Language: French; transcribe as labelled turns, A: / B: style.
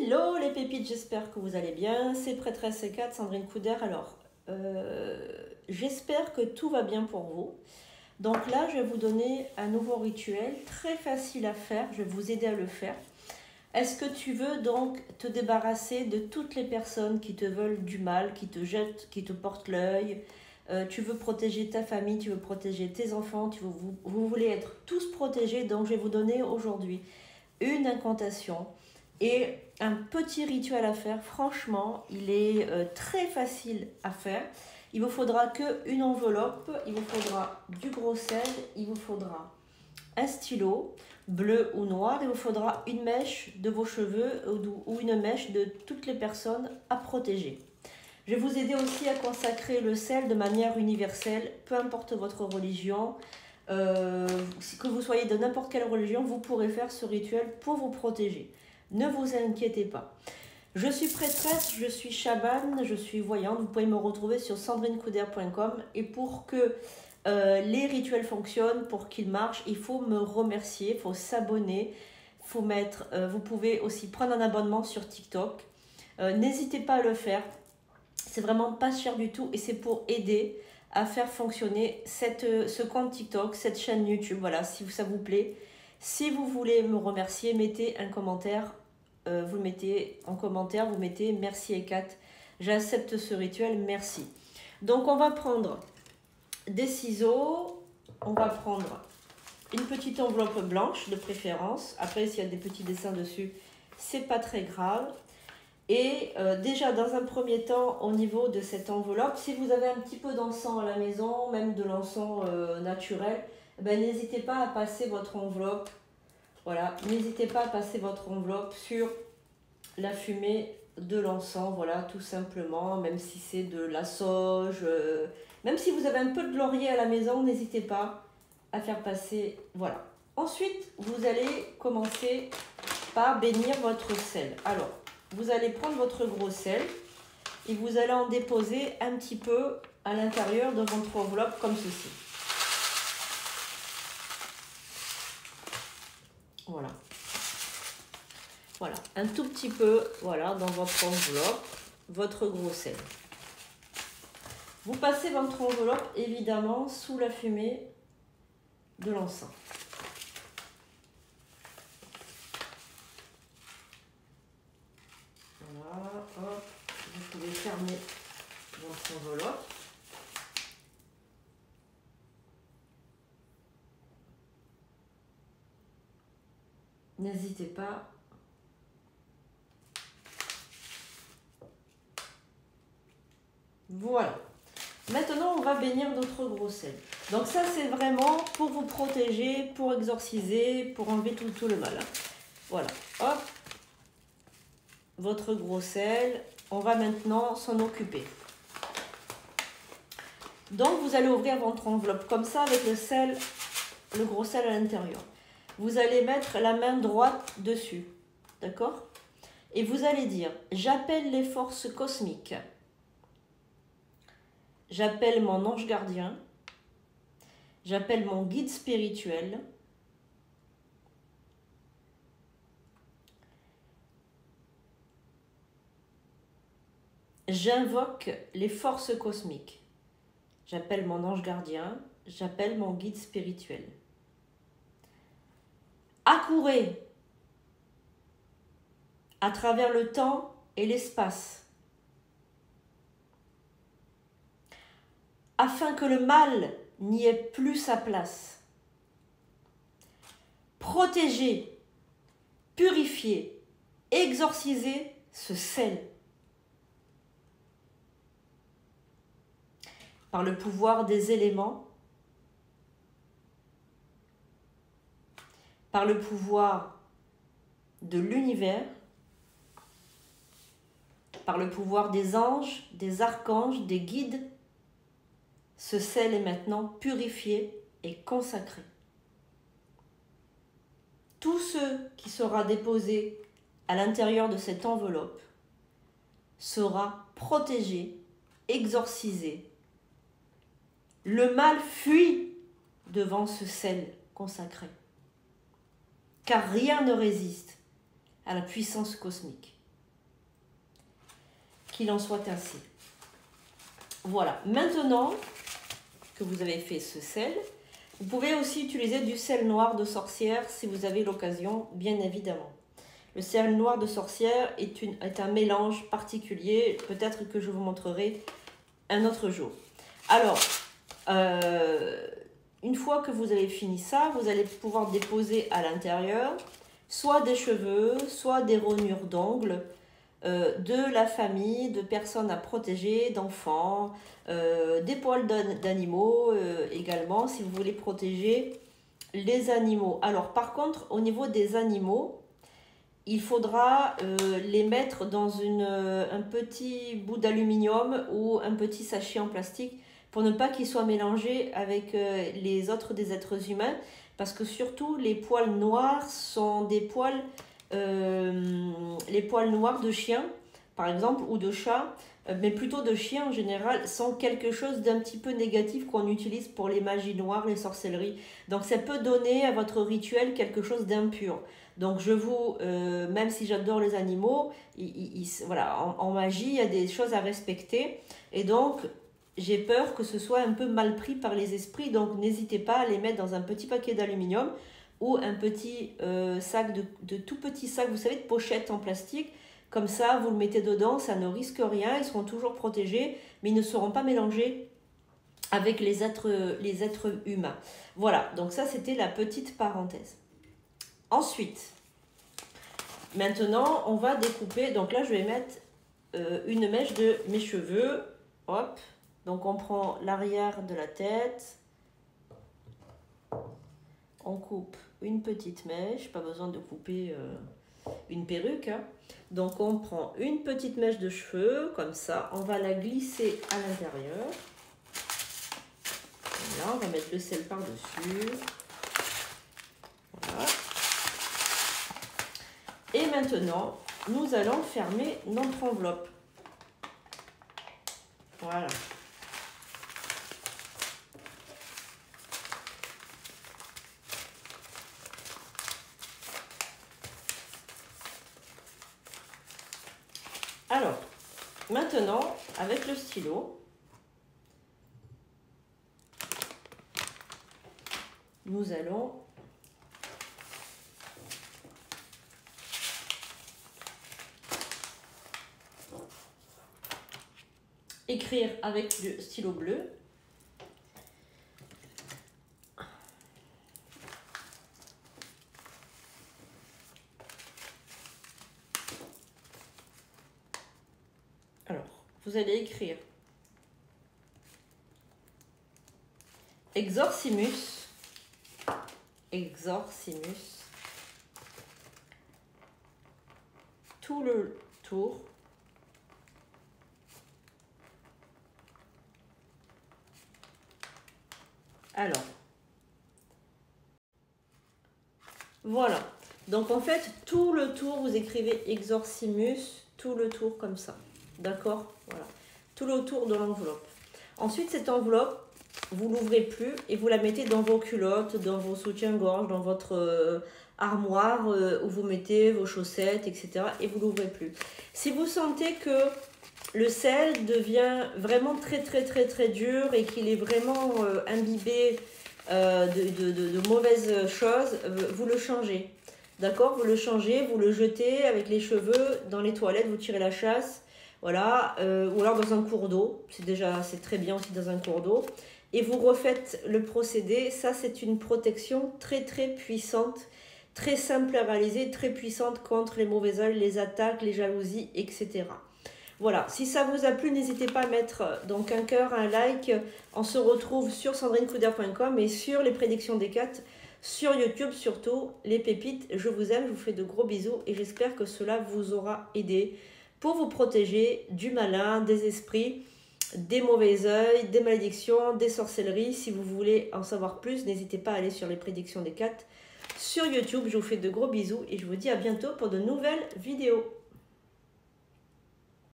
A: Hello les pépites, j'espère que vous allez bien. C'est Prêtresse 4, Sandrine Couder. Alors, j'espère que tout va bien pour vous. Donc là, je vais vous donner un nouveau rituel très facile à faire. Je vais vous aider à le faire. Est-ce que tu veux donc te débarrasser de toutes les personnes qui te veulent du mal, qui te jettent, qui te portent l'œil? Tu veux protéger ta famille, tu veux protéger tes enfants, vous voulez être tous protégés. Donc je vais vous donner aujourd'hui une incantation et un petit rituel à faire. Franchement, il est très facile à faire. Il vous faudra qu'une enveloppe, il vous faudra du gros sel, il vous faudra un stylo bleu ou noir, il vous faudra une mèche de vos cheveux ou une mèche de toutes les personnes à protéger. Je vais vous aider aussi à consacrer le sel de manière universelle, peu importe votre religion. Que vous soyez de n'importe quelle religion, vous pourrez faire ce rituel pour vous protéger. Ne vous inquiétez pas. Je suis prêtresse, je suis chamane, je suis voyante. Vous pouvez me retrouver sur sandrinecouder.com. Et pour que les rituels fonctionnent, pour qu'ils marchent, il faut me remercier, il faut s'abonner. Vous pouvez aussi prendre un abonnement sur TikTok. N'hésitez pas à le faire. C'est vraiment pas cher du tout et c'est pour aider à faire fonctionner ce compte TikTok, cette chaîne YouTube. Voilà, si ça vous plaît. Si vous voulez me remercier, mettez un commentaire. Vous le mettez en commentaire, vous mettez merci Ekat. J'accepte ce rituel, merci. Donc on va prendre des ciseaux, on va prendre une petite enveloppe blanche de préférence. Après, s'il y a des petits dessins dessus, c'est pas très grave. Et déjà, dans un premier temps, au niveau de cette enveloppe, si vous avez un petit peu d'encens à la maison, même de l'encens naturel, ben, n'hésitez pas à passer votre enveloppe. Voilà, n'hésitez pas à passer votre enveloppe sur la fumée de l'encens, voilà, tout simplement, même si c'est de la sauge, même si vous avez un peu de laurier à la maison, n'hésitez pas à faire passer, voilà. Ensuite, vous allez commencer par bénir votre sel. Alors, vous allez prendre votre gros sel et vous allez en déposer un petit peu à l'intérieur de votre enveloppe comme ceci. Voilà. Voilà, un tout petit peu, voilà, dans votre enveloppe, votre gros sel. Vous passez votre enveloppe, évidemment, sous la fumée de l'encens. Voilà, hop, vous pouvez fermer votre enveloppe. N'hésitez pas. Voilà. Maintenant, on va bénir notre gros sel. Donc ça, c'est vraiment pour vous protéger, pour exorciser, pour enlever tout le mal. Voilà. Hop. Votre gros sel. On va maintenant s'en occuper. Donc, vous allez ouvrir votre enveloppe comme ça avec le sel, le gros sel à l'intérieur. Vous allez mettre la main droite dessus. D'accord? Et vous allez dire, j'appelle les forces cosmiques. J'appelle mon ange gardien. J'appelle mon guide spirituel. J'invoque les forces cosmiques. J'appelle mon ange gardien. J'appelle mon guide spirituel. Accourez à travers le temps et l'espace, afin que le mal n'y ait plus sa place. Protégez, purifiez, exorcisez ce sel. Par le pouvoir des éléments, par le pouvoir de l'univers, par le pouvoir des anges, des archanges, des guides, ce sel est maintenant purifié et consacré. Tout ce qui sera déposé à l'intérieur de cette enveloppe sera protégé, exorcisé. Le mal fuit devant ce sel consacré, car rien ne résiste à la puissance cosmique. qu'il en soit ainsi. Voilà, maintenant que vous avez fait ce sel, vous pouvez aussi utiliser du sel noir de sorcière si vous avez l'occasion, bien évidemment. Le sel noir de sorcière est un mélange particulier, peut-être que je vous montrerai un autre jour. Alors, une fois que vous avez fini ça, vous allez pouvoir déposer à l'intérieur soit des cheveux, soit des rognures d'ongles, de la famille, de personnes à protéger, d'enfants, des poils d'animaux également, si vous voulez protéger les animaux. Alors par contre, au niveau des animaux, il faudra les mettre dans un petit bout d'aluminium ou un petit sachet en plastique pour ne pas qu'ils soient mélangés avec les autres des êtres humains, parce que surtout les poils noirs sont des poils, les poils noirs de chien par exemple ou de chat, mais plutôt de chien en général, sont quelque chose d'un petit peu négatif qu'on utilise pour les magies noires, les sorcelleries. Donc ça peut donner à votre rituel quelque chose d'impur. Donc je vous, même si j'adore les animaux, voilà, en magie, il y a des choses à respecter. Et donc, j'ai peur que ce soit un peu mal pris par les esprits. Donc n'hésitez pas à les mettre dans un petit paquet d'aluminium ou un petit sac, de tout petits sacs, vous savez, de pochettes en plastique. Comme ça, vous le mettez dedans, ça ne risque rien, ils seront toujours protégés, mais ils ne seront pas mélangés avec les êtres humains. Voilà, donc ça c'était la petite parenthèse. Ensuite, maintenant on va découper, donc là je vais mettre une mèche de mes cheveux. Hop, donc on prend l'arrière de la tête, on coupe une petite mèche, pas besoin de couper une perruque, hein. Donc on prend une petite mèche de cheveux, comme ça, on va la glisser à l'intérieur. Voilà, on va mettre le sel par-dessus. Voilà. Et maintenant, nous allons fermer notre enveloppe. Voilà. Alors, maintenant, avec le stylo, nous allons écrire avec le stylo bleu. Alors, vous allez écrire Exorcimus, Exorcimus, tout le tour. Alors, voilà. Donc en fait, tout le tour, vous écrivez Exorcimus, tout le tour comme ça. D'accord? Voilà. Tout le tour de l'enveloppe. Ensuite, cette enveloppe, vous l'ouvrez plus et vous la mettez dans vos culottes, dans vos soutiens-gorge, dans votre armoire où vous mettez vos chaussettes, etc. Et vous l'ouvrez plus. Si vous sentez que le sel devient vraiment très dur et qu'il est vraiment imbibé de mauvaises choses, vous le changez. D'accord? Vous le changez, vous le jetez avec les cheveux dans les toilettes, vous tirez la chasse. Voilà, ou alors dans un cours d'eau, c'est très bien aussi dans un cours d'eau. Et vous refaites le procédé. Ça, c'est une protection très puissante, très simple à réaliser, très puissante contre les mauvais œils, les attaques, les jalousies, etc. Voilà, si ça vous a plu, n'hésitez pas à mettre donc un cœur, un like. On se retrouve sur sandrinecouder.com et sur les prédictions des 4, sur YouTube surtout, les pépites. Je vous aime, je vous fais de gros bisous et j'espère que cela vous aura aidé pour vous protéger du malin, des esprits, des mauvais œils, des malédictions, des sorcelleries. Si vous voulez en savoir plus, n'hésitez pas à aller sur les prédictions des 4 sur YouTube. Je vous fais de gros bisous et je vous dis à bientôt pour de nouvelles vidéos.